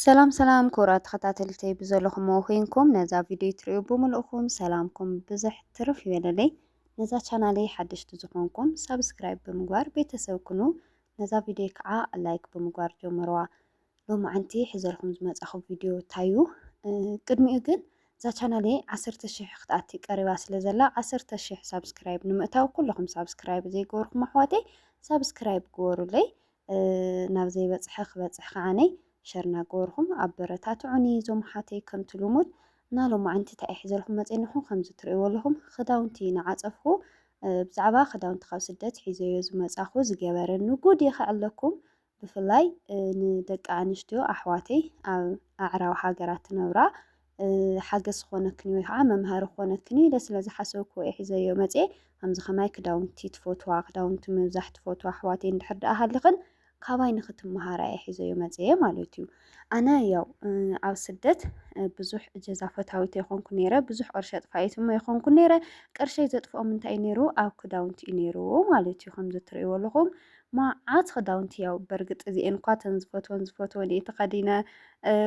ሰላም ሰላም ክቡራት ተኸታተልቲ ብዘለኹም ኮይንኩም ነዛ ቪድዮ ትሪኡ ብምልእኹም ሰላምኩም ብዙሕ ትርፍ ይበለለይ። ነዛ ቻናለይ ሓደሽቲ ዝኾንኩም ሰብስክራይብ ብምግባር ቤተሰብ ኩኑ ነዛ ቪድዮ ከዓ ላይክ ብምግባር ጀምርዋ። ሎማዓንቲ ሒዘልኩም ዝመጻኹ ቪድዮ ታዩ ቅድሚኡ ግን እዛ ቻናለይ 10,000 ክትኣቲ ቀሪባ ስለ ዘላ 10,000 ሰብስክራይብ ንምእታው ኩልኹም ሰብስክራይብ ዘይገበርኩም ኣሕዋተይ ሰብስክራይብ ግበሩለይ ናብ ዘይበፅሐ ክበፅሕ ከዓነይ ሸርና ገበርኩም ኣበረታትዑኒ ዞም ሓተይ ከምቲ ልሙድ እና ሎማዓንቲ እንታይ ሒዘልኩም መፂንኹም ከምዚ ትሪእዎ ኣለኹም ክዳውንቲ ንዓፀፍኩ ብዛዕባ ክዳውንቲ ካብ ስደት ሒዘዮ ዝመፃኹ ዝገበረኒ ጉድ ይኽኣለኩም ብፍላይ ንደቂ ኣንስትዮ ኣሕዋተይ ኣብ ኣዕራብ ሃገራት ትነብራ ሓገዝ ክኾነክኒ ወይ ከዓ መምሃሪ ክኾነክኒ ስለ ዝሓሰብኩ ሒዘዮ መፅአ ከምዚ ከማይ ክዳውንቲ ትፈትዋ ክዳውንቲ ምብዛሕ ትፈትዋ ኣሕዋተይ እንድሕር ደኣ ሃሊኽን ካባይ ንኽትመሃራ ሒዘዮ መፅአ ማለት እዩ። ኣነ ያው ኣብ ስደት ብዙሕ እጀዛ ፈታዊት ኣይኮንኩ ነይረ ብዙሕ ቅርሺ ኣጥፋኢት እሞ ኣይኮንኩ ነይረ ቅርሸይ ዘጥፍኦ ምንታይ እዩ ነይሩ ኣብ ክዳውንቲ እዩ ነይሩ ማለት እዩ። ከምዚ ትሪእዎ ኣለኹም መዓት ክዳውንቲ ያው በርግጥ እዚአን እኳ ተን ዝፈትወን እየ ተኸዲነ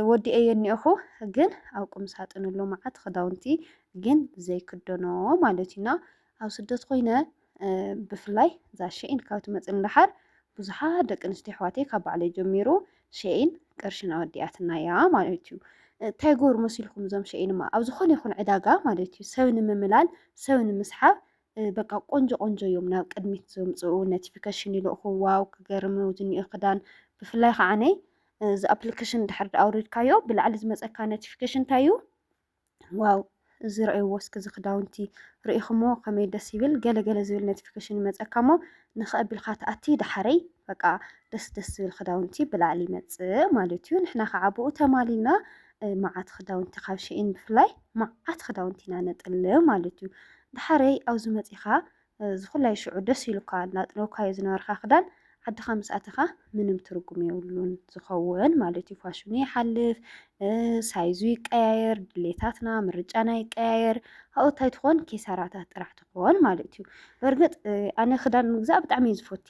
ወዲአየ እኒአኹ ግን ኣብ ቁም ሳጥን ኣሎ መዓት ክዳውንቲ ግን ዘይክደኖ ማለት እዩና ኣብ ስደት ኮይነ ብፍላይ እዛ ሸኢን ካብ ትመፅእ እንዳሓር ብዙሓት ደቂ ኣንስትዮ ኣሕዋተይ ካብ ባዕለይ ጀሚሩ ሸኢን ቅርሺ ናወዲኣትና እያ ማለት እዩ። እንታይ ገይሩ መሲልኩም እዞም ሸኢንማ ኣብ ዝኾነ ይኹን ዕዳጋ ማለት እዩ ሰብ ንምምላል ሰብ ንምስሓብ በቃ ቆንጆ ቆንጆ እዮም ናብ ቅድሚት ዘምፅኡ ኖቲፊኬሽን ይልእኹ ዋው ክገርም ዝኒኦ ክዳን ብፍላይ ከዓነይ እዚ ኣፕሊኬሽን ድሕር ኣውሪድካዮ ብላዕሊ ዝመፀካ ኖቲፊኬሽን እንታይ እዩ ዋው እዚ ረአይዎ እስኪ እዚ ክዳውንቲ ርኢኹሞ ከመይ ደስ ይብል ገለገለ ዝብል ኖቲፊኬሽን ይመፀካ ሞ ንኽኣቢልካ ተኣቲ ድሓረይ በቃ ደስ ደስ ዝብል ክዳውንቲ ብላዕሊ ይመፅእ ማለት እዩ። ንሕና ከዓ ብኡ ተማሊልና መዓት ክዳውንቲ ካብ ሸኢን ብፍላይ መዓት ክዳውንቲ ኢና ነጥልም ማለት እዩ። ድሓረይ ኣብዚ መፂኻ ዝኩላይ ሽዑ ደስ ኢሉካ እናጥለብካዮ ዝነበርካ ክዳን ዓድኻ ምስ ኣተኻ ምንም ትርጉም የብሉን ዝኸውን ማለት እዩ። ፋሽኑ ይሓልፍ ሳይዙ ይቀያየር ድሌታትና ምርጫና ይቀያየር ኣብኡ እንታይ ትኾን ኪሳራታት ጥራሕ ትኾን ማለት እዩ። በርግጥ ኣነ ክዳን ምግዛእ ብጣዕሚ እየ ዝፈቲ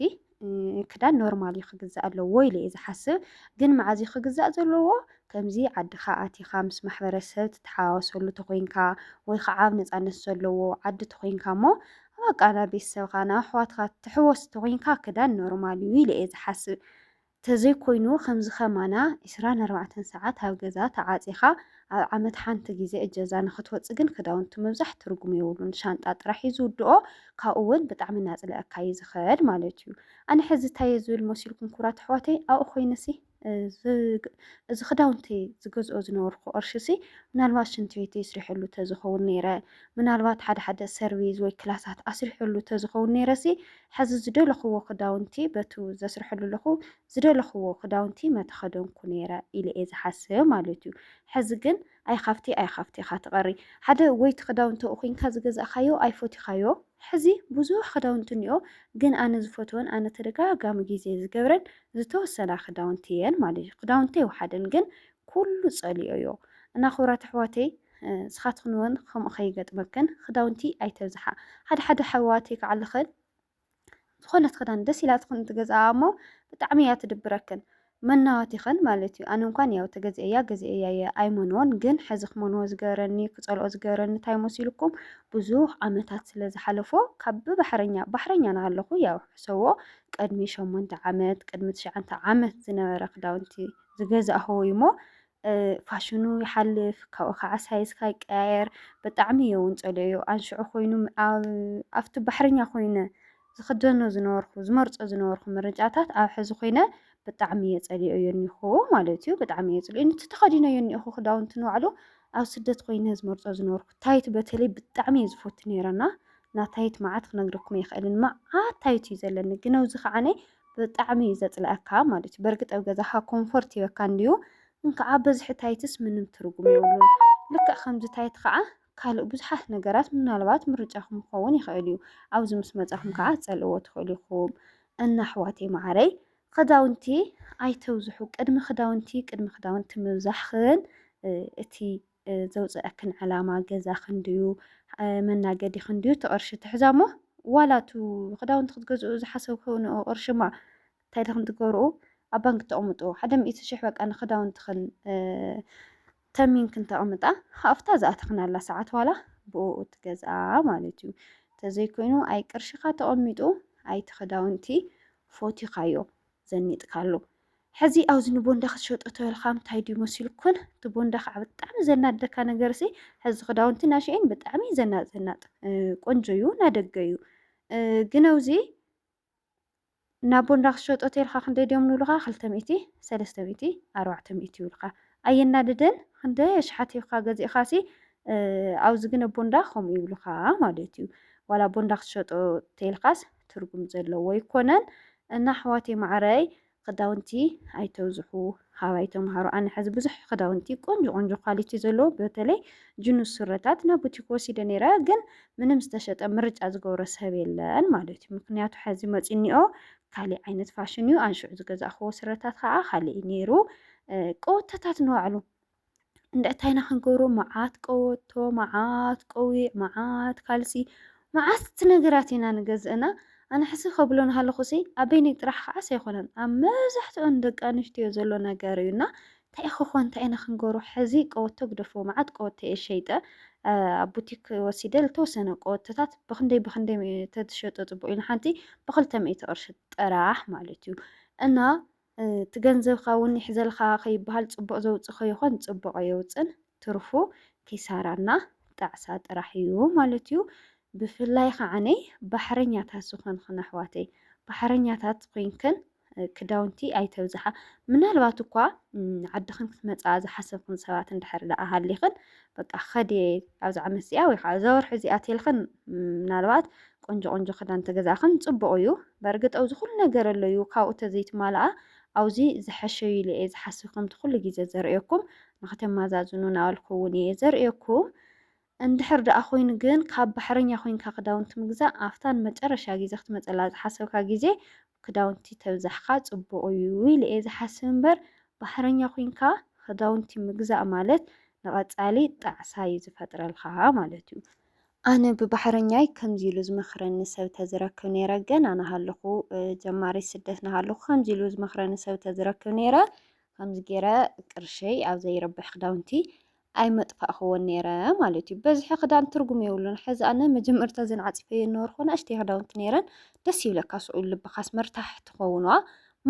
ክዳን ኖርማል እዩ ክግዛእ ኣለዎ ኢለ እየ ዝሓስብ ግን መዓዝ እዩ ክግዛእ ዘለዎ ከምዚ ዓድኻ ኣቲኻ ምስ ማሕበረሰብ ትተሓዋወሰሉ ተኮይንካ ወይ ከዓ ኣብ ነፃነት ዘለዎ ዓዲ ተኮይንካ ሞ በቃ ናብ ቤተሰብካ ናብ ኣሕዋትካ ትሕወስ ተኮይንካ ክዳን ኖርማል እዩ ኢለ እየ ዝሓስብ ተዘይኮይኑ ከምዚ ከማና 24 ሰዓት ኣብ ገዛ ተዓፂኻ ኣብ ዓመት ሓንቲ ግዜ እጀዛ ንኽትወፅእ ግን ክዳውንቲ ምብዛሕ ትርጉም የብሉን ሻንጣ ጥራሕ እዩ ዝውድኦ ካብኡ እውን ብጣዕሚ እናፅለአካ እዩ ዝኸድ ማለት እዩ። ኣነ ሕዚ እንታይ እየ ዝብል መሲልኩም ክቡራት ኣሕዋተይ ኣብኡ ኮይነሲ እዚ ክዳውንቲ ዝገዝኦ ዝነበርኩ ቅርሺ ምናልባት ሽንቲ ቤተይ ይስሪሐሉ ተዝኸውን ነይረ ምናልባት ሓደ ሓደ ሰርቪስ ወይ ክላሳት ኣስሪሐሉ ተዝኸውን ነይረሲ ሕዚ ዝደለኽዎ ክዳውንቲ በቱ ዘስርሐሉ ኣለኹ ዝደለኽዎ ክዳውንቲ መተኸደንኩ ነይረ ኢለ እየ ዝሓስብ ማለት እዩ። ሕዚ ግን ኣይኻፍቲ ኢኻ ትቐሪ ሓደ ወይቲ ክዳውንቲ ኮይንካ ዝገዛእካዮ ኣይፈቲኻዮ ሕዚ ብዙሕ ክዳውንቲ እኒኦ ግን ኣነ ዝፈትወን ኣነ ተደጋጋሚ ግዜ ዝገብረን ዝተወሰና ክዳውንቲ እየን ማለት እዩ። ክዳውንቲ ይወሓደን ግን ኩሉ ፀሊኦ እዮ እና ክቡራት ኣሕዋተይ ንስኻትኩን እውን ከምኡ ከይገጥመክን ክዳውንቲ ኣይተብዝሓ ሓደ ሓደ ኣሕዋተይ ከዓልኽን ዝኾነት ክዳን ደስ ኢላትክን ትገዝኣ እሞ ብጣዕሚ እያ ትድብረክን መናወቲኽን ማለት እዩ። ኣነ እንኳን ያው ተገዚአያ ገዚአያ ኣይመንዎን ግን ሕዚ ክመንዎ ዝገበረኒ ክፀልኦ ዝገበረኒ እንታይ መሲልኩም ብዙሕ ዓመታት ስለ ዝሓለፎ ካብ ባሕረኛ ናሃለኹ ያው ሕሰቦ ቅድሚ 8 ዓመት ቅድሚ 9 ዓመት ዝነበረ ክዳውንቲ ዝገዛእኸዎ እሞ ፋሽኑ ይሓልፍ ካብኡ ከዓ ሳይዝካ ይቀያየር ብጣዕሚ እየ እውን ፀልዮ ኣንሽዑ ኮይኑ ኣብቲ ባሕረኛ ኮይነ ዝኽደኖ ዝነበርኩ ዝመርፆ ዝነበርኩ ምርጫታት ኣብ ሕዚ ኮይነ ብጣዕሚ እየ ፀሊኦ እኒኹ ማለት እዩ። ብጣዕሚ እየ ፀሊኦ ነቲ ተኸዲነዮ እኒኹ ክዳውንቲ ንባዕሉ ኣብ ስደት ኮይነ ዝመርፆ ዝነበርኩ ታይት በተለይ ብጣዕሚ እየ ዝፈቱ ነይረና ና ታይት መዓት ክነግረኩም ኣይክእልን መዓት ታይት እዩ ዘለኒ ግን ኣብዚ ከዓነ ብጣዕሚ እዩ ዘፅልአካ ማለት እዩ። በርግጥ ኣብ ገዛኻ ኮምፎርት ይበካ እንድዩ ግን ከዓ በዝሒ ታይትስ ምንም ትርጉም የብሉን ልክዕ ከምዚ ታይት ከዓ ካልእ ብዙሓት ነገራት ምናልባት ምርጫኹም ክኸውን ይኽእል እዩ ኣብዚ ምስ መፃኹም ከዓ ፀልእዎ ትኽእሉ ኢኹም እና ኣሕዋተይ ማዕረይ ክዳውንቲ ኣይተውዝሑ ቅድሚ ክዳውንቲ ምብዛሕክን እቲ ዘውፅአክን ዕላማ ገዛ ክንድዩ መናገዲ ክንድዩ ትቕርሺ ትሕዛ ሞ ዋላቱ ክዳውንቲ ክትገዝኡ ዝሓሰብክዎ ቅርሽማ እንታይ ዳኹም ትገብርኡ ኣብ ባንክ ተቐምጡ 100,000 በቃ ንክዳውንትኽን ተሚንክን ተቐምጣ ሃፍታ ዝኣተኽናላ ሰዓት ዋላ ብኡ ትገዝኣ ማለት እዩ ተዘይኮይኑ ኣይ ቅርሽኻ ተቐሚጡ ኣይቲ ክዳውንቲ ፎቲኻዮ ዘኒጥካሉ ሕዚ ኣብዚ ንቦንዳ ክትሸጦ ተበልካ እንታይ ድዩ መሲልኩን እቲ ቦንዳ ከዓ ብጣዕሚ ዘናደካ ነገር ሲ ሕዚ ክዳውንቲ ናሽአን ብጣዕሚ ዘናጥ ቆንጆ እዩ ናደገ እዩ ግን ኣብዚ ናብ ቦንዳ ክትሸጦ ተልካ ክንደይ ድዮም ንብሉካ 200 300 400 ይብሉካ ኣየናድድን ክንደይ ኣሽሓት ኢልካ ገዚእካሲ ኣብዚ ግን ቦንዳ ከምኡ ይብሉካ ማለት እዩ ዋላ ቦንዳ ክትሸጦ ተልካስ ትርጉም ዘለዎ ይኮነን እና ኣሕዋተይ ማዕረይ ክዳውንቲ ኣይተውዝሑ ሃባይ ተምሃሩ ኣነ ሕዚ ብዙሕ ክዳውንቲ ቆንጆ ኳሊቲ ዘለዎ በተለይ ጅኑስ ስረታት ናብ ቡቲክ ወሲደ ነይረ ግን ምንም ዝተሸጠ ምርጫ ዝገብሮ ሰብ የለን ማለት እዩ ምክንያቱ ሕዚ መፂኒኦ ካሊእ ዓይነት ፋሽን እዩ ኣንሽዑ ዝገዛእኽዎ ስረታት ከዓ ካሊእ ነይሩ ቀወቶታት ንባዕሉ እንደእታይና ክንገብሮ መዓት ቀወቶ መዓት ቆዊዕ መዓት ካልሲ መዓት ነገራት ኢና ንገዝእና ኣነ ሕዚ ከብሎ ንሃለኹሲ ኣበይነይ ጥራሕ ከዓስ ኣይኮነን ኣብ መብዛሕትአን ደቂ ኣንስትዮ ዘሎ ነገር እዩና እንታይ ክኾን እንታይ ኢና ክንገብሮ ሕዚ ቀወቶ ግደፎ መዓት ቀወቶ እየ ሸይጠ ኣብ ቡቲክ ወሲደ ዝተወሰነ ቀወቶታት ብክንደይ ተትሸጦ ፅቡቅ ኢሉ ሓንቲ ብ200 ቅርሺ ጥራሕ ማለት እዩ እና እቲ ገንዘብካ እውን ይሕዘልካ ከይበሃል ፅቡቅ ዘውፅእ ከይኾን ፅቡቅ የውፅን ትርፉ ኪሳራና ጣዕሳ ጥራሕ እዩ ማለት እዩ ብፍላይ ከዓነ ባሕረኛታት ዝኾንክን ኣሕዋተይ ባሕረኛታት ኮይንክን ክዳውንቲ ኣይተብዝሓ ምናልባት እኳ ዓድኽን ክትመፃ ዝሓሰብክን ሰባት እንድሕር ደኣ ሃሊኽን በቃ ከድየ ኣብዚ ዓመት እዚኣ ወይ ከዓ እዛ ወርሒ እዚኣ ተልክን ምናልባት ቆንጆ ክዳን ተገዛእኽን ፅቡቅ እዩ በርግጥ ኣብዚ ኩሉ ነገር ኣሎ እዩ ካብኡ ተዘይትማልኣ ኣብዚ ዝሐሸዩ ኢለ እየ ዝሓስብ ከምቲ ኩሉ ግዜ ዘርእየኩም ንክተመዛዝኑ ናበልኩ እውን እየ ዘርእየኩም እንድሕር ደኣ ኮይኑ ግን ካብ ባሕረኛ ኮይንካ ክዳውንቲ ምግዛእ ኣፍታን መጨረሻ ግዜ ክትመፀላ ዝሓሰብካ ግዜ ክዳውንቲ ተብዛሕካ ፅቡቅ እዩ ኢለ እየ ዝሓስብ እምበር ባሕረኛ ኮይንካ ክዳውንቲ ምግዛእ ማለት ንቐፃሊ ጣዕሳ እዩ ዝፈጥረልካ ማለት እዩ ኣነ ብባሕረኛይ ከምዚ ኢሉ ዝመክረኒ ሰብ ተዝረክብ ነይረ ገና ናሃለኹ ጀማሪ ስደት ናሃለኹ ከምዚ ኢሉ ዝመክረኒ ሰብ ተዝረክብ ነይረ ከምዚ ገይረ ቅርሸይ ኣብ ዘይረብሕ ክዳውንቲ ኣይመጥፋእኽዎን ነይረ ማለት እዩ በዝሒ ክዳን ትርጉም የብሉን ሕዚ ኣነ መጀመርታ ዝንዓፂፈየ ነበርኩ ንእሽተይ ክዳውንቲ ነይረን ደስ ይብለካ ስኡ ልብካስ መርታሕ ትኸውንዋ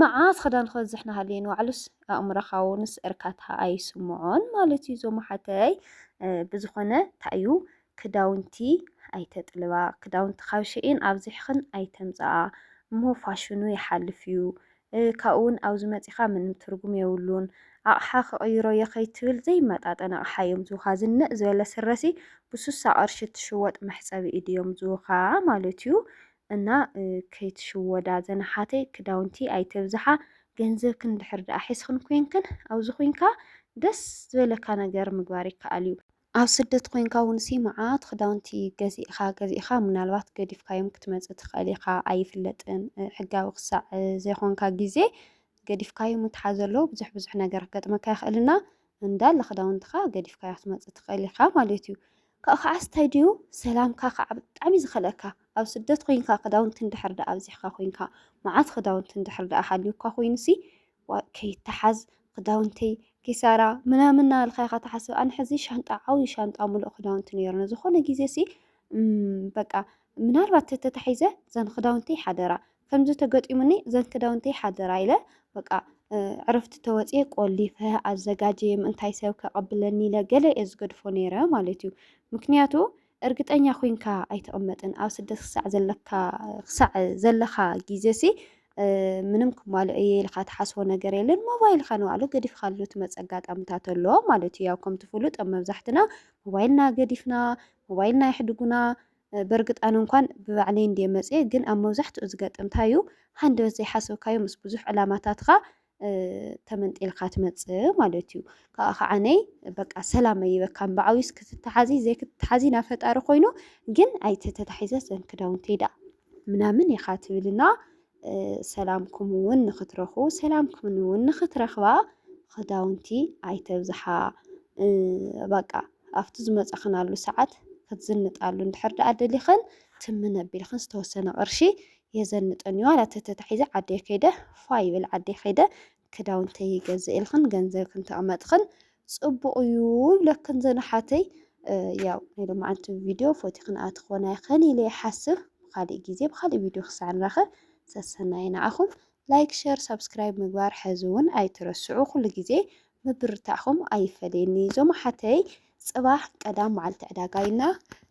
መዓት ክዳን ክበዝሕ ናሃለየ ንባዕሉስ ኣእምሮኻ እውንስ እርካታ ኣይስምዖን ማለት እዩ ዞም ሓተይ ብዝኾነ እንታይ እዩ ክዳውንቲ ኣይተጥልባ ክዳውንቲ ካብ ሸይን ኣብዚሕኽን ኣይተምፅኣ እሞ ፋሽኑ ይሓልፍ እዩ ካብኡ እውን ኣብዚ መፂኻ ምንም ትርጉም የብሉን ኣቕሓ ክቕይሮ የኸይትብል ዘይመጣጠን ኣቕሓ እዮም ዝውኻ ዝንእ ዝበለ ስረሲ ብስሳ ቅርሺ ትሽወጥ መሕፀቢ ኢድ እዮም ዝውኻ ማለት እዩ እና ከይትሽወዳ ዘናሓተይ ክዳውንቲ ኣይተብዝሓ ገንዘብ ክንድሕር ደኣ ሒዝክን ኮንክን ኣብዚ ኮንካ ደስ ዝበለካ ነገር ምግባር ይከኣል እዩ ኣብ ስደት ኮንካ እውን ሲ መዓት ክዳውንቲ ገዚእኻ ምናልባት ገዲፍካዮም ክትመፅእ ትኽእል ኢኻ ኣይፍለጥን ሕጋዊ ክሳዕ ዘይኮንካ ግዜ ገዲፍካዮም እትሓዘሎ ብዙሕ ነገር ክገጥመካ ይኽእልና እንዳለ ክዳውንትካ ገዲፍካዮ ክትመፅእ ትኽእል ኢኻ ማለት እዩ ካብኡ ከዓ እንታይ ድዩ ሰላምካ ከዓ ብጣዕሚ ዝኸለካ ኣብ ስደት ኮንካ ክዳውንቲ እንድሕር ደኣ ኣብዚሕካ ኮንካ መዓት ክዳውንቲ እንድሕር ደኣ ሃልዩካ ኮይኑሲ ከይተሓዝ ክዳውንተይ ኪሳራ ምናምን እናበልካ ኢኻ ትሓስብ ኣነ ሕዚ ሻንጣ ዓብዪ ሻንጣ ሙሉእ ክዳውንቲ ነይሩኒ ዝኾነ ግዜ ሲ በቃ ምናልባት ተተታሒዘ ዘን ክዳውንተይ ሓደራ ከምዚ ተገጢሙኒ ዘን ክዳውንተይ ሓደራ ኢለ በቃ ዕረፍቲ ተወፅየ ቆሊፈ ኣዘጋጀየ ምእንታይ ሰብ ከቐብለኒ ኢለ ገለ እየ ዝገድፎ ነይረ ማለት እዩ ምክንያቱ እርግጠኛ ኮንካ ኣይተቐመጥን ኣብ ስደት ክሳዕ ዘለካ ግዜ ሲ ምንም ክማልኦ እየ ኢልካ ትሓስቦ ነገር የለን ሞባይልካ ንባዕሉ ገዲፍካሉ ትመፅእ ኣጋጣሚታት ኣሎ ማለት እዩ ያው ከም ትፍሉጥ ኣብ መብዛሕትና ሞባይልና ገዲፍና ሞባይልና ይሕድጉና በርግጥ ኣነ እንኳን ብባዕለይ እንድየ መፅየ ግን ኣብ መብዛሕትኡ ዝገጥም እንታይ እዩ ሃንደበት ዘይሓሰብካዮ ምስ ብዙሕ ዕላማታትካ ተመንጢልካ ትመፅእ ማለት እዩ ካብኡ ከዓነይ በቃ ሰላም ኣይበካን ብዓብዩስ ክትተሓዚ ዘይክትተሓዚ ናብ ፈጣሪ ኮይኑ ግን ኣይተተታሒዘ ዘን ክዳውንተይ ዳ ምናምን ኢኻ ትብልና ሰላምኩም እውን ንኽትረኽቡ ሰላምኩም እውን ንኽትረኽባ ክዳውንቲ ኣይተብዝሓ በቃ ኣብቲ ዝመፀኽናሉ ሰዓት ክትዝንጣሉ እንድሕር ደኣ ደሊኽን ትምን ኣቢልኽን ዝተወሰነ ቅርሺ የዘንጠን እዩ ዋላ ተተታሒዘ ዓደይ ከይደ ፏ ይብል ዓደይ ከይደ ክዳውንተይ ገዝእ ኢልክን ገንዘብ ክንተቐመጥክን ጽቡቕ እዩ ይብለክን ዘነሓተይ ያው ናይ ሎማዓንቲ ቪድዮ ፎቲክን ኣትኾና ይኽን ኢለ ይሓስብ ብኻሊእ ግዜ ብኻሊእ ቪድዮ ክሳዕ ንራኸብ ሰሰናይ ንዓኹም ላይክ ሸር ሰብስክራይብ ምግባር ሕዚ እውን ኣይትረስዑ ኩሉ ግዜ ምብርታዕኹም ኣይፈለየኒ ዞማሓተይ ጽባሕ ቀዳም መዓልቲ ዕዳጋ ኢና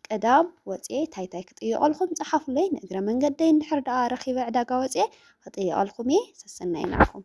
ቀዳም ወፅየ ታይታይ ክጥይቐልኩም ፀሓፉለይ ንእግረ መንገደይ እንድሕር ደኣ ረኺበ ዕዳጋ ወፅየ ክጥይቐልኩም እየ ሰሰናይ ንዓኹም